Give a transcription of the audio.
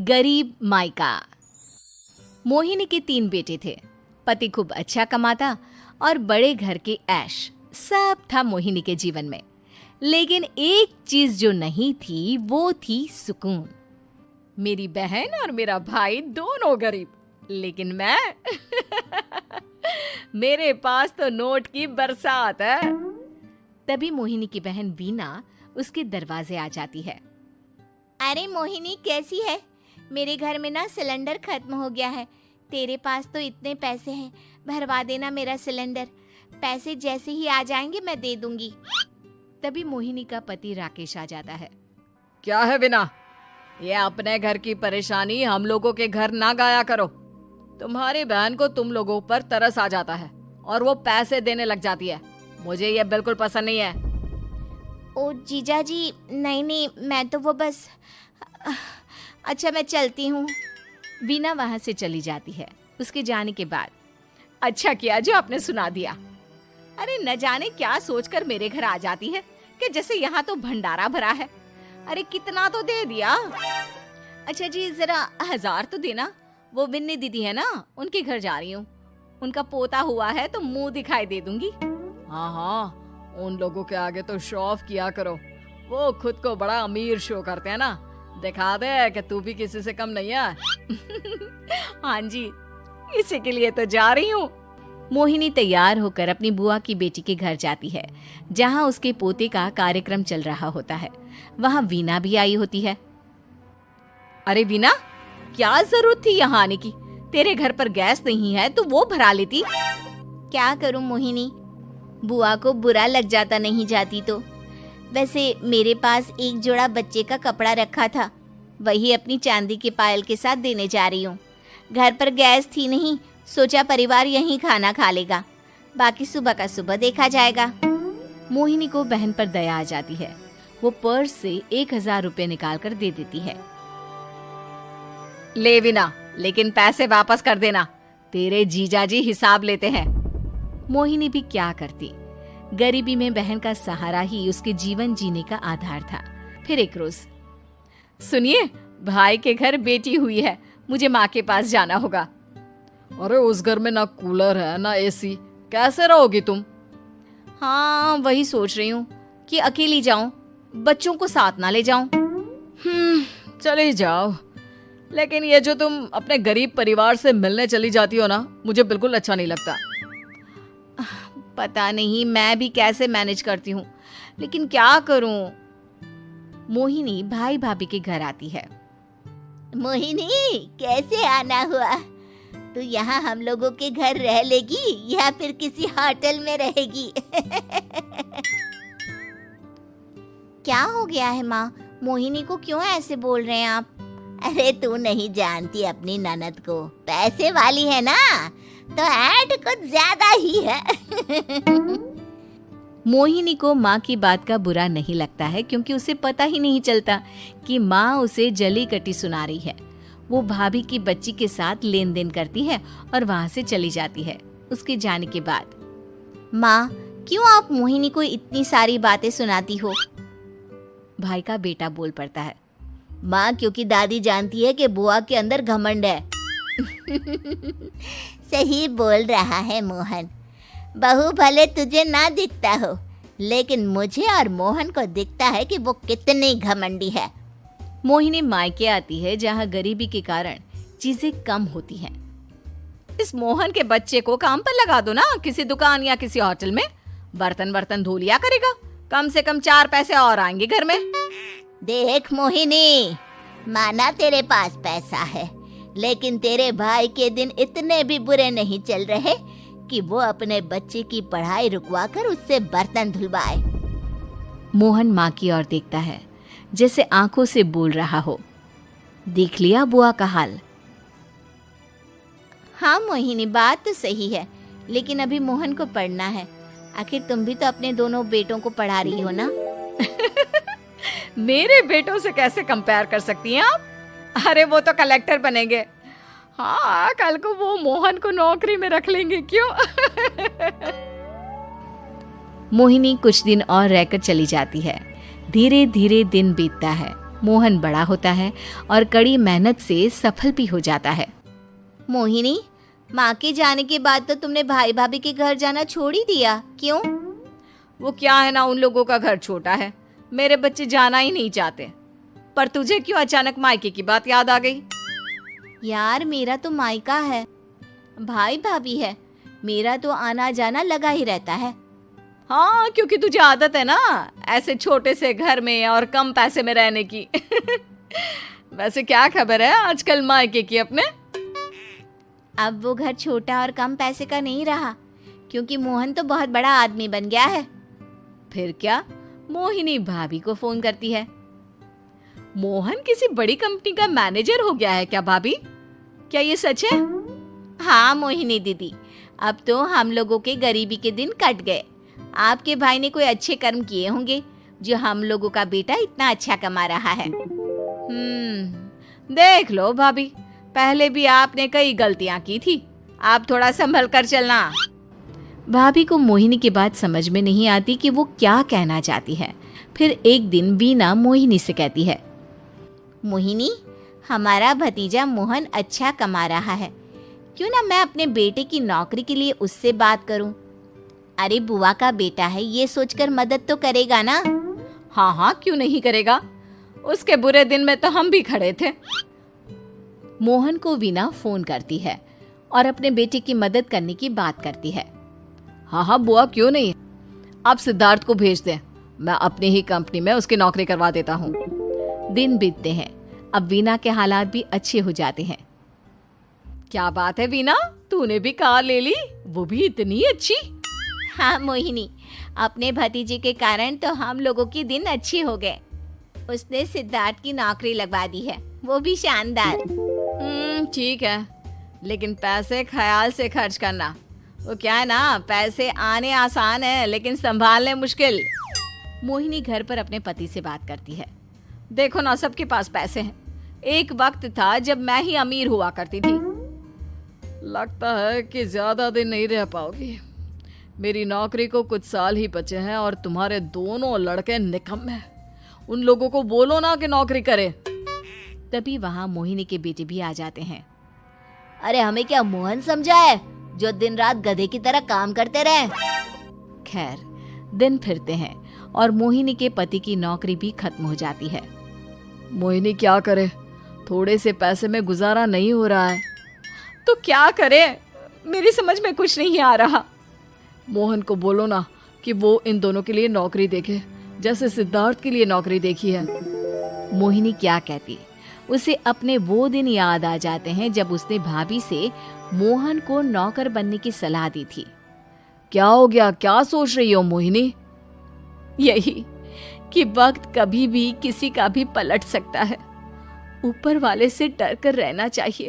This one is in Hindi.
गरीब मायका। मोहिनी के 3 बेटे थे। पति खूब अच्छा कमाता और बड़े घर के ऐश सब था मोहिनी के जीवन में। लेकिन एक चीज जो नहीं थी वो थी सुकून। मेरी बहन और मेरा भाई दोनों गरीब, लेकिन मैं मेरे पास तो नोट की बरसात है। तभी मोहिनी की बहन बीना उसके दरवाजे आ जाती है। अरे मोहिनी, कैसी है? मेरे घर में ना सिलेंडर खत्म हो गया है। तेरे पास तो इतने पैसे हैं, भरवा देना मेरा सिलेंडर। पैसे जैसे ही आ जाएंगे मैं दे दूंगी। तभी मोहिनी का पति राकेश आ जाता है। क्या है बिना, ये अपने घर की परेशानी हम लोगों के घर ना गाया करो। तुम्हारी बहन को तुम लोगों पर तरस आ जाता है और वो पैसे देने लग जाती है। मुझे ये बिल्कुल पसंद नहीं है। ओ जीजा जी, नहीं, मैं तो वो बस अच्छा मैं चलती हूँ। बीना वहां से चली जाती है। उसके जाने के बाद अच्छा किया जो आपने सुना दिया। अरे न जाने क्या सोचकर मेरे घर आ जाती है कि जैसे यहाँ तो भंडारा भरा है। अरे कितना तो दे दिया। अच्छा जी, जरा 1000 तो देना। वो बिन्नी दीदी है ना, उनके घर जा रही हूँ। उनका पोता हुआ है तो मुंह दिखाई दे दूंगी। हाँ, उन लोगों के आगे तो शो ऑफ किया करो। वो खुद को बड़ा अमीर शो करते हैं ना। दिखा दे कि तू भी किसी से कम नहीं है। हाँ जी, इसी के लिए तो जा रही हूँ। मोहिनी तैयार होकर अपनी बुआ की बेटी के घर जाती है, जहाँ उसके पोते का कार्यक्रम चल रहा होता है। वहाँ वीना भी आई होती है। अरे वीना, क्या जरूरत थी यहाँ आने की? तेरे घर पर गैस नहीं है तो वो भरा लेती। क्या करूँ मोहिनी, बुआ को बुरा लग जाता नहीं जाती तो। वैसे मेरे पास एक जोड़ा बच्चे का कपड़ा रखा था, वही अपनी चांदी के पायल के साथ देने जा रही हूँ। घर पर गैस थी नहीं, सोचा परिवार यहीं खाना खा लेगा, बाकी सुबह का सुबह देखा जाएगा। मोहिनी को बहन पर दया आ जाती है। वो पर्स से 1000 रुपए निकाल कर दे देती है। ले बिना, लेकिन पैसे वापस कर देना, तेरे जीजाजी हिसाब लेते हैं। मोहिनी भी क्या करती, गरीबी में बहन का सहारा ही उसके जीवन जीने का आधार था। फिर एक रोज, सुनिए, भाई के घर बेटी हुई है, मुझे माँ के पास जाना होगा। अरे उस घर में ना कूलर है ना एसी, कैसे रहोगी तुम? हाँ, वही सोच रही हूँ कि अकेली जाऊं, बच्चों को साथ ना ले जाऊं। चली जाओ, लेकिन ये जो तुम अपने गरीब परिवार से मिलने चली जाती हो ना, मुझे बिल्कुल अच्छा नहीं लगता। पता नहीं मैं भी कैसे मैनेज करती हूँ, लेकिन क्या करूँ। मोहिनी भाई भाभी के घर आती है। मोहिनी, कैसे आना हुआ? तू यहाँ हम लोगों के घर रह लेगी या फिर किसी होटल में रहेगी? क्या हो गया है माँ? मोहिनी को क्यों ऐसे बोल रहे हैं आप? अरे तू नहीं जानती अपनी ननद को, पैसे वाली है ना, तो ऐड कुछ ज्यादा ही है। मोहिनी को माँ की बात का बुरा नहीं लगता है, क्योंकि उसे पता ही नहीं चलता कि माँ उसे जली कटी सुना रही है। वो भाभी की बच्ची के साथ लेन देन करती है और वहाँ से चली जाती है। उसके जाने के बाद, माँ, क्यों आप मोहिनी को इतनी सारी बातें सुनाती हो? भाई का बेटा बोल पड़ता है। माँ, क्योंकि दादी जानती है कि बुआ के अंदर घमंड है। सही बोल रहा है मोहन। बहू भले तुझे ना दिखता हो, लेकिन मुझे और मोहन को दिखता है कि वो कितनी घमंडी है। मोहिनी मायके आती है, जहाँ गरीबी के कारण चीजें कम होती हैं। इस मोहन के बच्चे को काम पर लगा दो ना, किसी दुकान या किसी होटल में। बर्तन धो लिया करेगा, कम से कम 4 पैसे और आएंगे घर में। देख मोहिनी, माना तेरे पास पैसा है, लेकिन तेरे भाई के दिन इतने भी बुरे नहीं चल रहे कि वो अपने बच्चे की पढ़ाई रुकवा कर उससे बर्तन धुलवाए। मोहन माँ की ओर देखता है, जैसे आंखों से बोल रहा हो, देख लिया बुआ का हाल। हाँ मोहिनी, बात तो सही है, लेकिन अभी मोहन को पढ़ना है। आखिर तुम भी तो अपने दोनों बेटों को पढ़ा रही हो ना। मेरे बेटों से कैसे कंपेयर कर सकती हैं आप? अरे वो तो कलेक्टर बनेंगे। हाँ, कल को वो मोहन को नौकरी में रख लेंगे, क्यों? मोहिनी कुछ दिन और रहकर चली जाती है। धीरे धीरे दिन बीतता है मोहन बड़ा होता है और कड़ी मेहनत से सफल भी हो जाता है। मोहिनी, माँ के जाने के बाद तो तुमने भाई भाभी के घर जाना छोड़ ही दिया, क्यों? वो क्या है ना, उन लोगों का घर छोटा है, मेरे बच्चे जाना ही नहीं चाहते। पर तुझे क्यों अचानक मायके की बात याद आ गई? यार, मेरा तो मायका है, भाई भाभी है, मेरा तो आना जाना लगा ही रहता है। हाँ, क्योंकि तुझे आदत है ना ऐसे छोटे से घर में और कम पैसे में रहने की। वैसे क्या खबर है आजकल मायके की अपने? अब वो घर छोटा और कम पैसे का नहीं रहा, क्योंकि मोहन तो बहुत बड़ा आदमी बन गया है। फिर क्या? मोहिनी भाभी को फोन करती है। मोहन किसी बड़ी कंपनी का मैनेजर हो गया है क्या भाभी? क्या ये सच है? हाँ मोहिनी दीदी, अब तो हम लोगों के गरीबी के दिन कट गए। आपके भाई ने कोई अच्छे कर्म किए होंगे जो हम लोगों का बेटा इतना अच्छा कमा रहा है। देख लो भाभी, पहले भी आपने कई गलतियां की थी, आप थोड़ा संभल कर चलना। भाभी को मोहिनी की बात समझ में नहीं आती कि वो क्या कहना चाहती है। फिर एक दिन वीना मोहिनी से कहती है, मोहिनी, हमारा भतीजा मोहन अच्छा कमा रहा है, क्यों ना मैं अपने बेटे की नौकरी के लिए उससे बात करूं? अरे बुआ का बेटा है, ये सोचकर मदद तो करेगा ना? हाँ हाँ, क्यों नहीं करेगा, उसके बुरे दिन में तो हम भी खड़े थे। मोहन को वीना फोन करती है और अपने बेटे की मदद करने की बात करती है। हाँ हाँ बुआ, क्यों नहीं, आप सिद्धार्थ को भेज दें, मैं अपनी ही कंपनी में उसकी नौकरी करवा देता हूँ। दिन बीतते हैं, अब वीना के हालात भी अच्छे हो जाते हैं। क्या बात है वीना, तूने भी कार ले ली, वो भी इतनी अच्छी? हाँ मोहिनी, अपने भतीजे के कारण तो हम लोगों के दिन अच्छे हो गए। उसने सिद्धार्थ की नौकरी लगवा दी है, वो भी शानदार। ठीक है, लेकिन पैसे ख्याल से खर्च करना। वो क्या है ना, पैसे आने आसान है लेकिन संभालने मुश्किल। मोहिनी घर पर अपने पति से बात करती है। देखो ना, सबके पास पैसे हैं, एक वक्त था जब मैं ही अमीर हुआ करती थी। लगता है कि ज्यादा दिन नहीं रह पाओगी, मेरी नौकरी को कुछ साल ही बचे हैं और तुम्हारे दोनों लड़के निकम्मे हैं। उन लोगों को बोलो ना कि नौकरी करे। तभी वहां मोहिनी के बेटे भी आ जाते हैं। अरे हमें क्या मोहन समझा है जो दिन रात गधे की तरह काम करते रहे? खैर, दिन फिरते हैं और मोहिनी के पति की नौकरी भी खत्म हो जाती है। मोहिनी क्या करे, थोड़े से पैसे में गुजारा नहीं हो रहा है। तो क्या करे, मेरी समझ में कुछ नहीं आ रहा। मोहन को बोलो ना कि वो इन दोनों के लिए नौकरी देखे, जैसे सिद्धार्थ के लिए नौकरी देखी है। मोहिनी क्या कहती, उसे अपने वो दिन याद आ जाते हैं जब उसने भाभी से मोहन को नौकर बनने की सलाह दी थी। क्या हो गया, क्या सोच रही हो मोहिनी? यही कि वक्त कभी भी किसी का भी पलट सकता है, ऊपर वाले से डर कर रहना चाहिए।